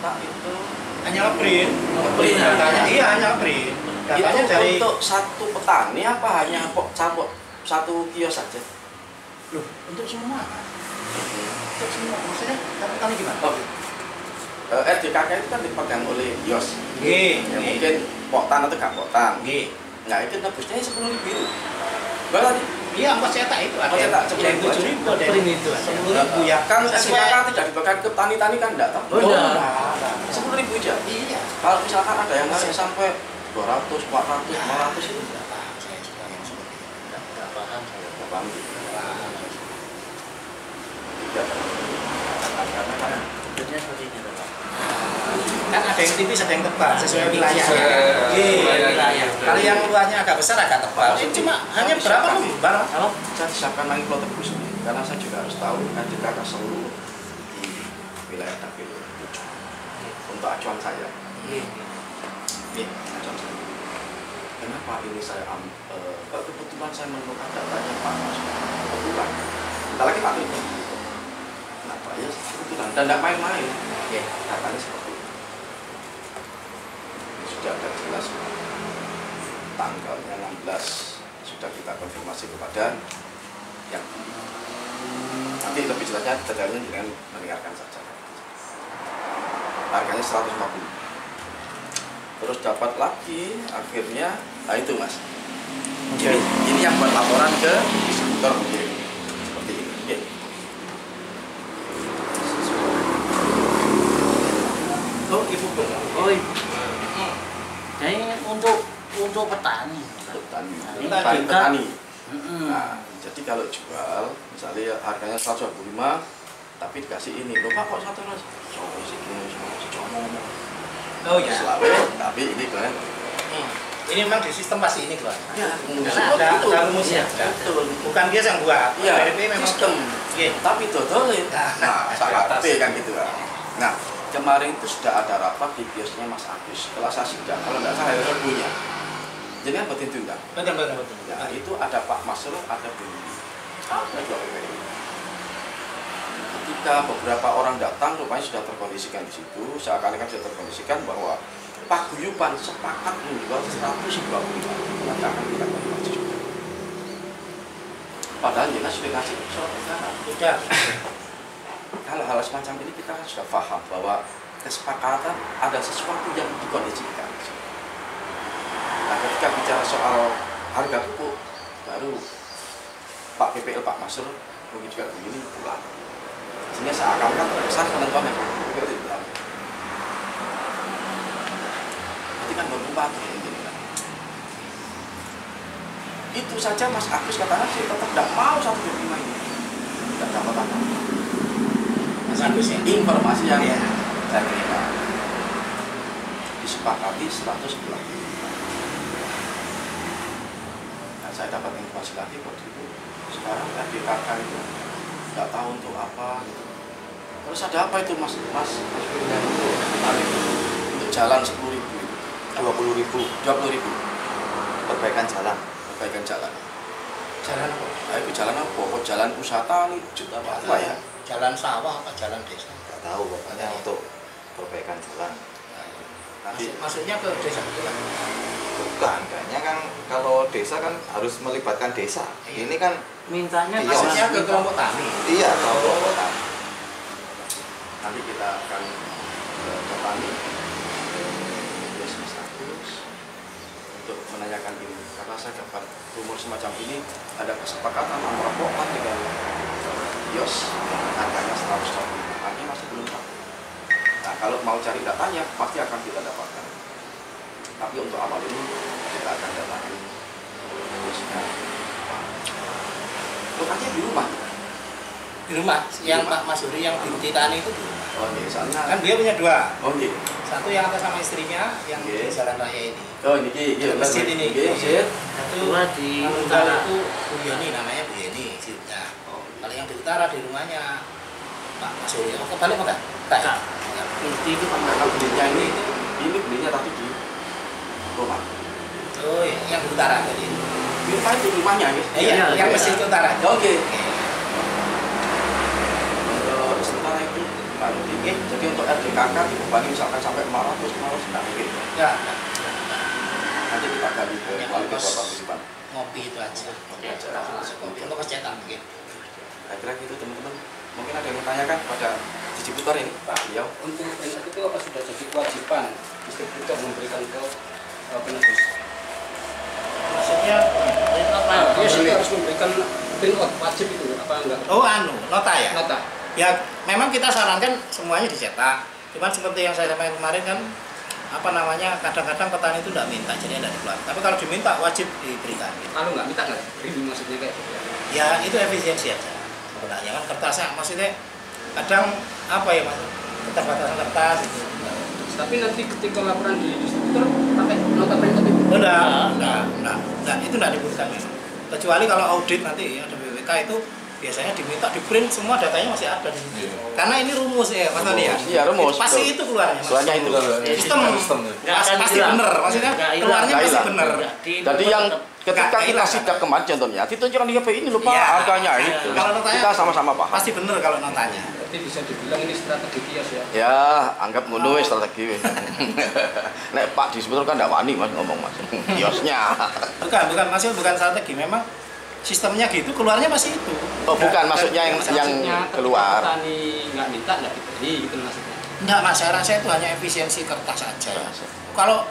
cetak itu hanya ngeprint. Datanya iya hanya ngeprint. Datanya itu dari untuk satu petani apa hanya satu kios saja? loh, untuk semua. Untuk semua. Maksudnya petani gimana? Oh, RDKK itu kan dipegang oleh kios. Nggih, Ya, mungkin potan atau gak potan. nggih. Nah itu nebusnya 10.000 itu. Berarti Iya, ongkos cetak itu ada. Ongkos cetak Yang 10.000 7.000 ada. Print itu ada. 10.000 ya. kan Sesuai. SPK tidak dipegang ke tani-tani kan enggak tahu. Oh, enggak. 10.000 aja. Iya. Kalau misalkan ada yang narik sampai 200, 400, 500 itu Enggak paham saya juga yang seperti itu. Nggak paham saya. enggak paham. Tidak. Karena kan Bentuknya seperti ini Pak. Kan ada yang tipis, ada yang tebal sesuai wilayahnya. Sesuai Iya, wilayah. Kalau yang luarnya agak besar agak tebal. Ini cuma hanya berapa lembar? Kalau saya siapkan lagi plotter khusus karena saya juga harus tahu RDKK seluruh di wilayah Dapil 7 untuk acuan saya. Ini acuan saya. Kenapa ini saya kebetulan saya menemukan datanya Pak Mas. Kebetulan. Kita lagi Pak Tri. Kenapa ya kebetulan dan tidak main-main. Oke. Datanya seperti itu. Ini sudah ada jelas tanggalnya 16 sudah kita konfirmasi kepada yang nanti lebih jelasnya detailnya dengan mendengarkan saja. Harganya 150. Terus dapat lagi akhirnya, nah itu Mas. Ini yang buat laporan ke distributor mungkin seperti ini. Oke. Oh, Ibu. Oh iya. Jadi untuk petani. Petani. Ini Nah, petani. Mm-mm. Nah, jadi kalau jual misalnya harganya 125 tapi dikasih ini, loh Pak kok satu ras? Coba sih Oh iya. Selawe, tapi ini kan Ini memang di sistem pasti ini, Tuan. ya, Karena ada rumusnya. Iya, betul. Bukan dia yang buat. Iya, PDP memang sistem. Iya. Tapi dodolin. Nah, salah atas. P kan gitu kan. Nah, kemarin itu sudah ada rapat di kiosnya Mas Agus. Setelah saya sidang, kalau nggak salah ya punya. Jadi kan betul itu enggak? Betul. Nah, itu ada Pak Masrur, ada Bu Yuli. Ada dua PPI. Ketika beberapa orang datang, rupanya sudah terkondisikan di situ. Seakan-akan sudah terkondisikan bahwa paguyuban sepakat menjual 125. Maka akan kita konfirmasi juga. Padahal jelas sudah kasih surat edaran. Sudah. Kalau hal semacam ini kita kan sudah paham bahwa kesepakatan ada sesuatu yang dikondisikan. Nah, ketika bicara soal harga pupuk, baru Pak PPL, Pak Masrur, mungkin juga begini pulang. Sehingga seakan-akan terbesar penentuan yang Pak PPL itu pulang. Berarti kan berubah tuh ini. Itu saja Mas Agus katakan sih tetap tidak mau 125 ini. Tidak dapat apa. Mas Agus ya. Informasi yang Iya. saya terima disepakati 110. Nah, saya dapat informasi lagi waktu itu sekarang RDKK itu nggak tahu untuk apa gitu. Terus ada apa itu Mas Firdan itu untuk jalan 10.000 20.000 perbaikan jalan. perbaikan jalan. Jalan apa? Nah, itu jalan apa? Kok jalan wisata nih juta apa ya? Jalan sawah apa jalan desa? Nggak tahu pokoknya untuk perbaikan jalan. Nanti Maksudnya ke desa itu kan? Bukan, kayaknya kan kalau desa kan harus melibatkan desa. Iya. Ini kan Mintanya Iya, Maksudnya ke minta- kelompok tani. iya kalau nanti kita akan ke petani Mas Agus untuk menanyakan ini karena saya dapat rumor semacam ini ada kesepakatan antara Pokan dengan Yos harganya 120. Artinya masih belum tahu. Nah, kalau mau cari datanya pasti akan kita dapatkan. Tapi untuk awal ini kita akan datangi Yosnya. Lokasinya di rumah. Di rumah yang Pak Mas Huri yang di tani itu Oh iya, soalnya kan dia punya dua. oh iya. Satu yang atas sama istrinya yang di Oke. Jalan Raya ini. Oh ini iya, Masjid ini. Masjid. Satu Dua di kalau utara. itu Bu Yeni namanya Bu Yeni. Nah, kalau yang di utara di rumahnya Pak Mas Huri. Oh, kebalik enggak? Enggak. Inti itu kan Kalau belinya ini belinya tapi di rumah. Oh iya, yang di utara tadi. Di rumah itu rumahnya ya. Iya, Iya, yang iya. masjid utara. Oke. Untuk sementara itu anu tinggi, jadi untuk RDKK dibebani misalkan sampai 500 nggak mungkin. Ya, Nanti kita gali ke Ya, wali ongkos. kota Tujuan. ngopi itu aja. Oke, aja. Kopi untuk cetak mungkin. Kira-kira gitu teman-teman. Mungkin ada yang bertanyakan pada distributor ini, Pak Riau. Untuk NR itu apa sudah jadi kewajiban distributor memberikan ke penebus? Maksudnya Dia sudah harus memberikan printout wajib itu apa enggak? Oh, nota ya? Nota. Ya, memang kita sarankan semuanya dicetak. Cuman seperti yang saya sampaikan kemarin kan, apa namanya, kadang-kadang petani itu tidak minta, jadi tidak dikeluarkan. Tapi kalau diminta wajib diberikan. Kalau nggak minta nggak? Ini maksudnya kayak gitu ya. Ya itu efisiensi aja. Sebenarnya kan kertasnya maksudnya kadang apa ya mas? Keterbatasan kertas itu. Tapi nanti ketika laporan di distributor pakai nota printout itu. Enggak, itu enggak dibutuhkan memang. Kecuali kalau audit nanti ada BPK itu biasanya diminta di print semua datanya masih ada di situ. Karena ini rumus ya, Mas Tony ya. Iya, rumus, Pasti betul. itu keluarnya. Mas. Soalnya itu. Sistem. Nggak akan Pasti hilang. bener, maksudnya Nggak hilang. keluarnya Nggak pasti hilang. bener. Jadi yang ketika Nggak kita hilang. sidak kemarin contohnya, ditunjukkan di HP ini lupa Iya. harganya Iya. itu. Kalau notanya Kita sama-sama paham. Pasti bener kalau notanya. Berarti bisa dibilang ini strategi kios ya. Ya, anggap ngono wis strategi wis. Nek Pak distributor kan ndak wani Mas ngomong Mas. Kiosnya. Bukan strategi, memang sistemnya gitu, keluarnya pasti itu. Oh, bukan maksudnya yang Maksudnya ketika keluar. petani nggak minta nggak diberi gitu maksudnya. Enggak mas, saya rasa itu hanya efisiensi kertas saja ya. Kalau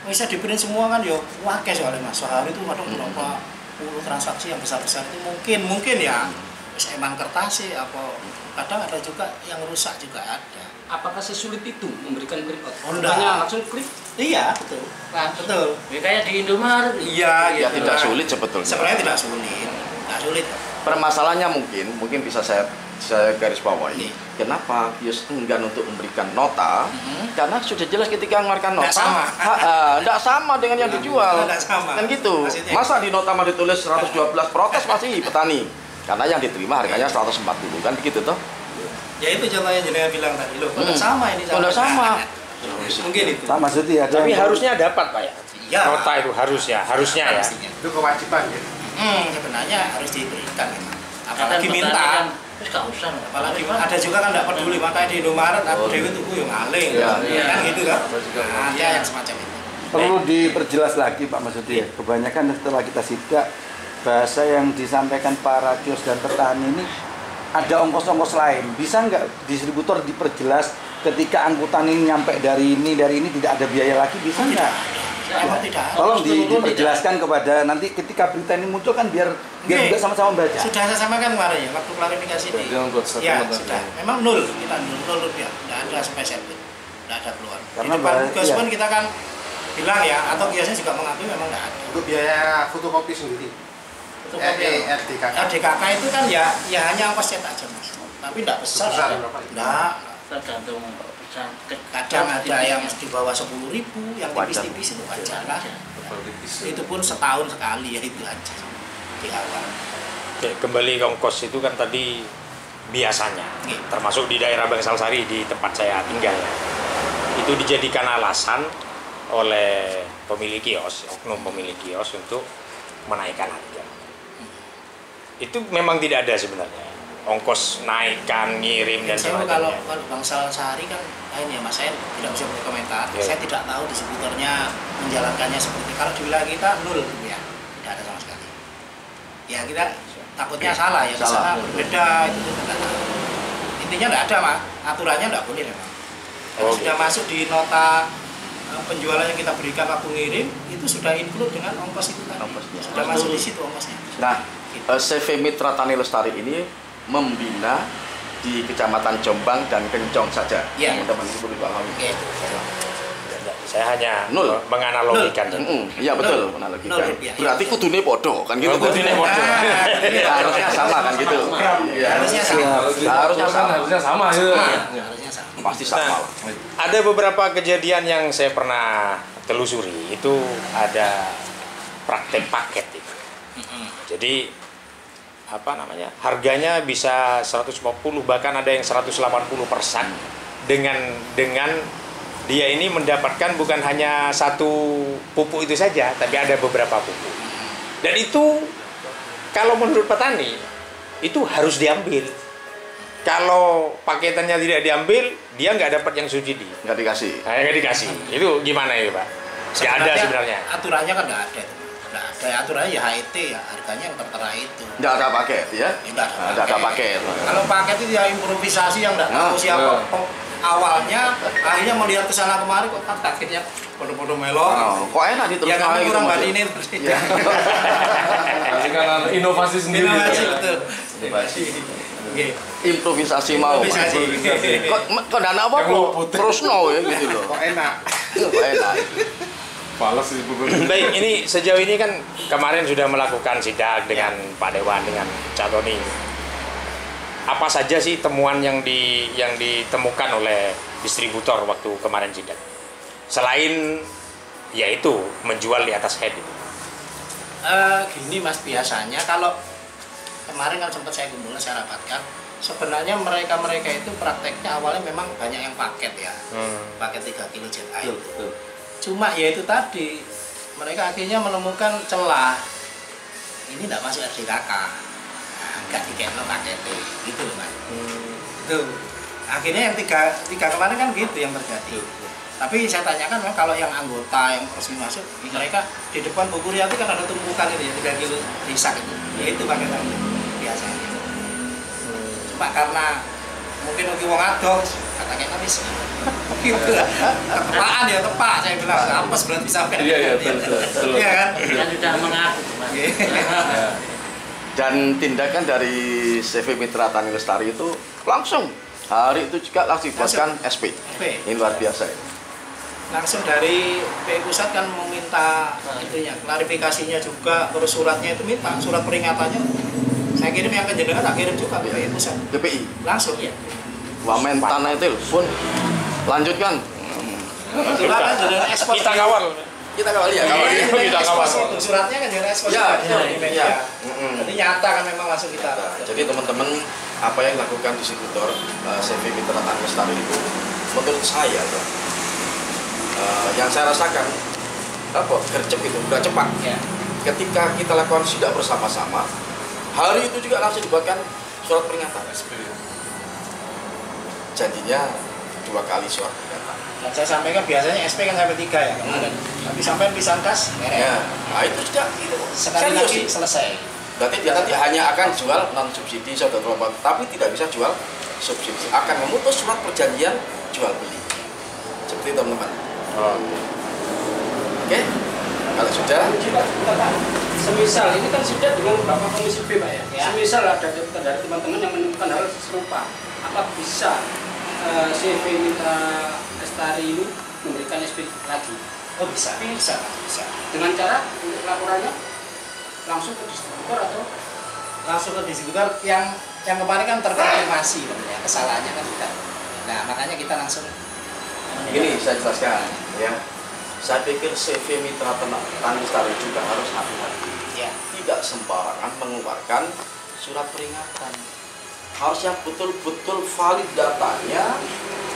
bisa di print semua kan ya wakil soalnya mas, sehari itu kadang berapa puluh transaksi yang besar-besar itu mungkin ya bisa emang kertas sih, apa kadang ada juga yang rusak juga ada. Apakah sesulit itu memberikan printout? Oh, enggak. Hanya langsung klik. Iya betul, betul. Ya, kayak di Indomaret. Iya Ya gitu. tidak sulit sebetulnya. Sebenarnya tidak sulit, nggak sulit. Permasalahannya mungkin bisa saya garis bawahi. Iya. Kenapa kios enggan untuk memberikan nota? Karena sudah jelas ketika mengeluarkan nota, Nggak sama. Nggak sama dengan yang dijual. Nggak sama. Kan gitu. Maksudnya. Masa di nota mah ditulis 112 protes pasti petani. Karena yang diterima harganya 140 kan begitu toh? Ya itu contohnya jenengan bilang tadi loh, nggak sama ini Nggak sama. Mungkin itu. Pak Maksudnya ada Tapi yang- harusnya dapat Pak ya. Ya. Nota itu harusnya ya. Pastinya. Itu kewajiban ya. Sebenarnya harus diberikan gitu. Kadang Apalagi petani minta. kan, terus nggak usah. Apalagi ada juga kan tidak peduli, makanya di Indomaret aku dewi tuku yang maling. Iya. Kan gitu kan. Nah, ada yang semacam itu. perlu diperjelas lagi Pak Maksudnya. Kebanyakan setelah kita sidak bahasa yang disampaikan para kios dan petani ini ada ongkos-ongkos lain. Bisa nggak distributor diperjelas ketika angkutan ini nyampe dari ini tidak ada biaya lagi, bisa nggak? Emang tidak. Tolong Turun diperjelaskan kepada nanti ketika berita ini muncul kan biar Oke. juga sama-sama baca. Sudah saya sampaikan kemarin ya, waktu klarifikasi ini. Jangan buat Ya, statement sudah. Memang nol, kita nol rupiah. Tidak ada spesial pun. Tidak ada keluar. Karena Di depan bahaya, kios iya. pun kita kan bilang ya, atau kiosnya juga mengakui memang tidak ada. Untuk biaya fotokopi sendiri. Untuk kopi RDKK. RDKK itu kan ya hanya ongkos cetak aja mas. Tapi tidak besar. Besar berapa? Tidak. Tergantung pesan. Kadang ada yang di bawah 10.000, yang Wajar. tipis-tipis itu wajar lah. Itu pun setahun sekali ya itu aja di awal. Oke, kembali ke ongkos itu kan tadi biasanya, Iya. termasuk di daerah Bangsalsari di tempat saya tinggal, itu dijadikan alasan oleh pemilik kios, oknum pemilik kios untuk menaikkan harga. Itu memang tidak ada sebenarnya. Ongkos naikkan, ngirim dan Saya kalau sebagainya. Bangsal Sehari kan lain ya mas, saya tidak bisa berkomentar. Iya. Saya tidak tahu distributornya menjalankannya seperti itu. Kalau di wilayah kita nol ya, tidak ada sama sekali. Ya kita takutnya salah ya, di Salah. sana berbeda itu tidak tahu. Intinya tidak ada mas, aturannya tidak boleh memang. Kalau Oh, sudah gitu. masuk di nota penjualan yang kita berikan waktu ngirim itu sudah include dengan ongkos itu tadi. Ongkosnya. Sudah masuk di situ ongkosnya. Nah, CV Mitra Tani Lestari ini membina di Kecamatan Jombang dan Kencong saja. Iya. Teman-teman itu perlu dipahami. Oke. Saya hanya Nol. menganalogikan. Iya betul, Nol. menandagikan. Nol rupiah. Berarti kudune podo kan gitu. Oh, kudune podo. Harusnya sama kan gitu. Iya. Harusnya sama. Harusnya sama. Harusnya sama gitu. Harusnya sama. Pasti sama. Nah, ada beberapa kejadian yang saya pernah telusuri, itu ada praktek paket itu. Jadi apa namanya, harganya bisa 150 bahkan ada yang 180 per sak, dengan dia ini mendapatkan bukan hanya satu pupuk itu saja, tapi ada beberapa pupuk. Dan itu kalau menurut petani itu harus diambil kalau paketannya tidak diambil, dia nggak dapat yang subsidi. Nggak dikasih. Nah, nggak dikasih. Itu gimana ya Pak? Nggak ada sebenarnya. Aturannya kan nggak ada. Nggak ada aturannya ya HET ya, harganya yang tertera itu. Nggak ada paket ya? Nggak ada, Nggak ada paket. Kalau paket itu ya improvisasi yang nggak tahu siapa awalnya, akhirnya melihat kesana kemari kok paketnya podo-podo melon. Oh, kok enak di Ya kami kurang Mas? bandingin. Ya. Berarti kan inovasi sendiri. Inovasi betul. Inovasi. Oke. Improvisasi mau. Improvisasi. Kok dana apa kok? Terus no ya gitu loh. Kok enak? Kok enak. Balas sih Baik, ini sejauh ini kan kemarin sudah melakukan sidak dengan Pak Dewan, dengan Cak Tony. Apa saja sih temuan yang ditemukan oleh distributor waktu kemarin sidak? Selain yaitu menjual di atas head itu. Gini Mas, biasanya kalau kemarin kan sempat saya kumpulin, saya rapatkan, sebenarnya mereka itu prakteknya awalnya memang banyak yang paket ya, paket 3 kilo ZA itu. Cuma ya itu tadi, mereka akhirnya menemukan celah, ini tidak masuk RDKK, nggak dikena paket gitu loh Mas. Itu akhirnya yang tiga kemarin kan gitu yang terjadi. Tapi saya tanyakan memang kalau yang anggota yang resmi masuk, mereka di depan buku Ria itu kan ada tumpukan itu ya 3 kilo risak itu, ya itu paketannya biasanya. Cuma karena mungkin bagi wong adoh katanya kan bisa gitu lah, ketepaan ya tepak saya bilang apes berarti sampai Iya betul. iya kan Kan sudah mengaku Mas. Dan tindakan dari CV Mitra Tani Lestari itu langsung hari itu juga langsung dibuatkan SP. Ini luar biasa ya. Langsung dari PI Pusat kan meminta itunya, klarifikasinya juga, terus suratnya itu minta, surat peringatannya saya kirim yang ke jenengan, tak kirim juga ke PI Pusat GPI. langsung ya. Wamen tanah itu pun lanjutkan. Surat kan jenengan ekspor. Kita kawal. Kita kawal ya, kawal. Kita kawal. Itu suratnya kan jenengan ekspor Ya, juga di media. ya. Jadi nyata kan memang langsung kita. Jadi teman-teman, apa yang dilakukan distributor CV Mitra Tani Lestari itu menurut saya ya, yang saya rasakan apa gercep itu udah cepat. Ya. Ketika kita lakukan sidak bersama-sama, hari itu juga langsung dibuatkan surat peringatan. Jadinya 2 kali surat peringatan. Dan saya sampaikan biasanya SP kan sampai 3 ya kemarin. Tapi sampai pisang kas, Ya, nah itu juga itu sekali serius. lagi selesai. Berarti dia nanti hanya akan jual non subsidi saudara kelompok, tapi tidak bisa jual subsidi. Akan memutus surat perjanjian jual beli. Seperti itu teman-teman. Oke, kalau sudah, Semisal ini kan sudah dengan beberapa komisi B Pak ya. Ya. Semisal ada catatan dari teman-teman yang menemukan hal serupa, apa bisa CV Mitra Lestari ini memberikan SP lagi? Oh bisa. Dengan cara untuk laporannya langsung ke distributor atau Langsung ke distributor yang kemarin kan terkonfirmasi ya, kesalahannya kan tidak. Nah makanya kita langsung. gini saya jelaskan ya. Saya pikir CV Mitra Tani Lestari juga harus hati-hati. Ya. Tidak sembarangan mengeluarkan surat peringatan. Harus yang betul-betul valid datanya,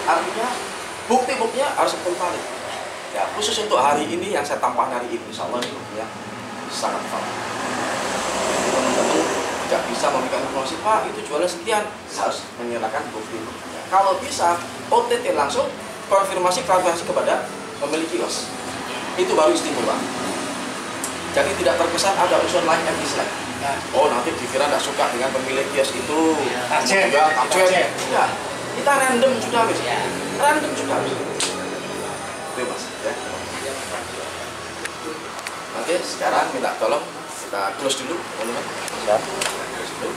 artinya bukti-buktinya harus betul valid. Ya, khusus untuk hari ini yang saya tampakkan hari ini, insya Allah ini buktinya sangat valid. Jadi teman-teman tidak bisa memberikan informasi, Pak itu jualnya sekian, harus menyerahkan bukti-buktinya. Kalau bisa, OTT langsung konfirmasi klarifikasi kepada pemilik kios. Itu baru istimewa. Jadi tidak terkesan ada unsur lain yang dislike. Ya. Oh nanti dikira tidak suka dengan pemilik kios itu. Target. Ya, target. Target. Ya, kita random sudah habis. Ya. Random sudah habis. Itu mas. Ya. Oke, sekarang minta tolong kita close dulu, teman-teman. Close dulu.